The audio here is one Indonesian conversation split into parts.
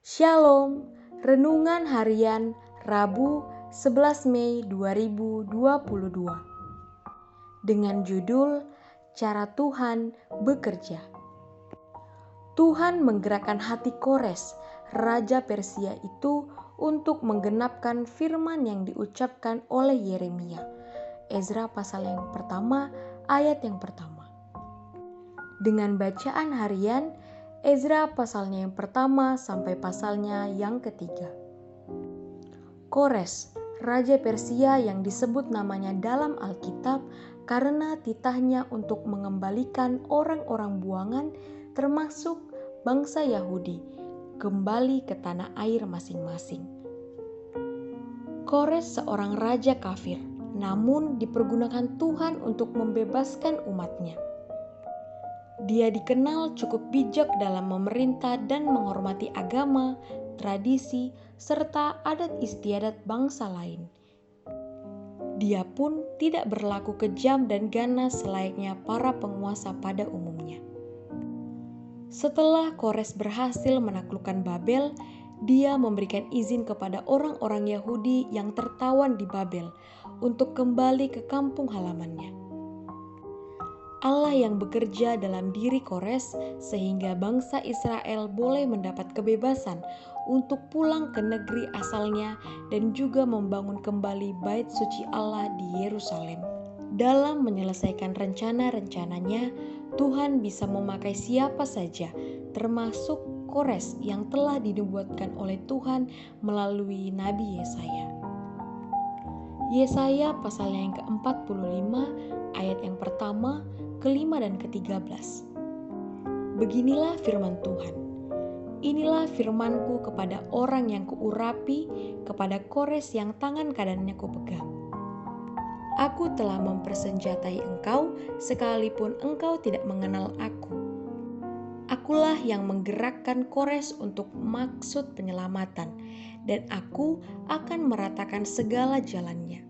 Shalom, Renungan Harian Rabu 11 Mei 2022 dengan judul Cara Tuhan Bekerja. Tuhan menggerakkan hati Kores, Raja Persia itu untuk menggenapkan firman yang diucapkan oleh Yeremia. Ezra pasal yang pertama, ayat yang pertama. Dengan bacaan harian, Ezra pasalnya yang pertama sampai pasalnya yang ketiga. Kores, Raja Persia yang disebut namanya dalam Alkitab karena titahnya untuk mengembalikan orang-orang buangan termasuk bangsa Yahudi kembali ke tanah air masing-masing. Kores seorang raja kafir, namun dipergunakan Tuhan untuk membebaskan umatnya. Dia dikenal cukup bijak dalam memerintah dan menghormati agama, tradisi, serta adat istiadat bangsa lain. Dia pun tidak berlaku kejam dan ganas selayaknya para penguasa pada umumnya. Setelah Kores berhasil menaklukkan Babel, dia memberikan izin kepada orang-orang Yahudi yang tertawan di Babel untuk kembali ke kampung halamannya. Allah yang bekerja dalam diri Kores sehingga bangsa Israel boleh mendapat kebebasan untuk pulang ke negeri asalnya dan juga membangun kembali bait suci Allah di Yerusalem. Dalam menyelesaikan rencana-rencananya, Tuhan bisa memakai siapa saja, termasuk Kores yang telah dinubuatkan oleh Tuhan melalui Nabi Yesaya. Yesaya pasal yang ke-45 ayat yang pertama, kelima dan ke-13. Beginilah firman Tuhan. Inilah firmanku kepada orang yang kuurapi, kepada Kores yang tangan kanannya kupegang. Aku telah mempersenjatai engkau, sekalipun engkau tidak mengenal aku. Akulah yang menggerakkan Kores untuk maksud penyelamatan, dan aku akan meratakan segala jalannya.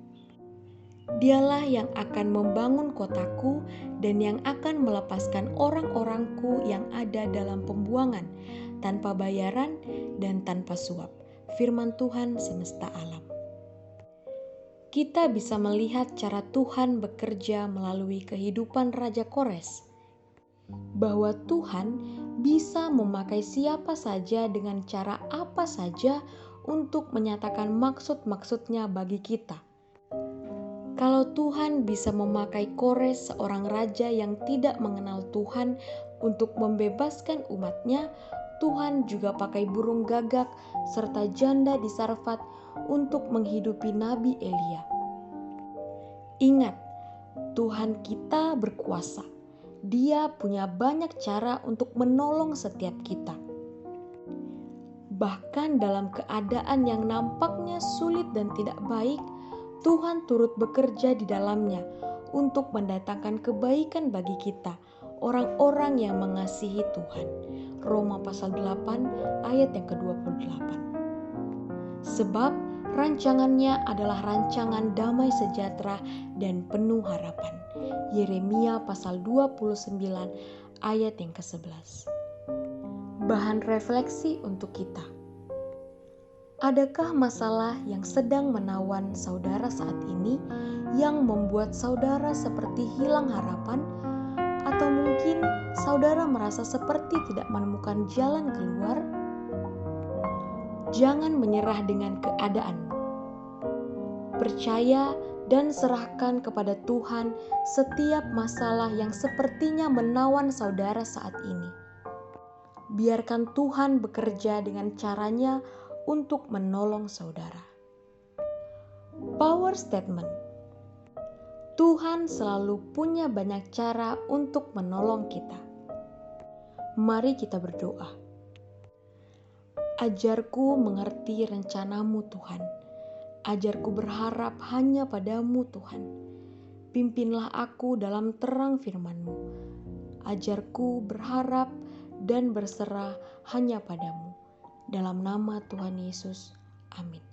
Dialah yang akan membangun kotaku dan yang akan melepaskan orang-orangku yang ada dalam pembuangan tanpa bayaran dan tanpa suap. Firman Tuhan semesta alam. Kita bisa melihat cara Tuhan bekerja melalui kehidupan Raja Kores. Bahwa Tuhan bisa memakai siapa saja dengan cara apa saja untuk menyatakan maksud-maksudnya bagi kita. Kalau Tuhan bisa memakai Kores, seorang raja yang tidak mengenal Tuhan, untuk membebaskan umatnya, Tuhan juga pakai burung gagak serta janda di Sarfat untuk menghidupi Nabi Elia. Ingat, Tuhan kita berkuasa. Dia punya banyak cara untuk menolong setiap kita. Bahkan dalam keadaan yang nampaknya sulit dan tidak baik, Tuhan turut bekerja di dalamnya untuk mendatangkan kebaikan bagi kita, orang-orang yang mengasihi Tuhan. Roma pasal 8 ayat yang ke-28. Sebab rancangannya adalah rancangan damai sejahtera dan penuh harapan. Yeremia pasal 29 ayat yang ke-11. Bahan refleksi untuk kita. Adakah masalah yang sedang menawan saudara saat ini yang membuat saudara seperti hilang harapan? Atau mungkin saudara merasa seperti tidak menemukan jalan keluar? Jangan menyerah dengan keadaanmu. Percaya dan serahkan kepada Tuhan setiap masalah yang sepertinya menawan saudara saat ini. Biarkan Tuhan bekerja dengan caranya untuk menolong saudara. Power statement. Tuhan selalu punya banyak cara untuk menolong kita. Mari kita berdoa. Ajarku mengerti rencanamu Tuhan. Ajarku berharap hanya padamu Tuhan. Pimpinlah aku dalam terang firman-Mu. Ajarku berharap dan berserah hanya padamu. Dalam nama Tuhan Yesus, amin.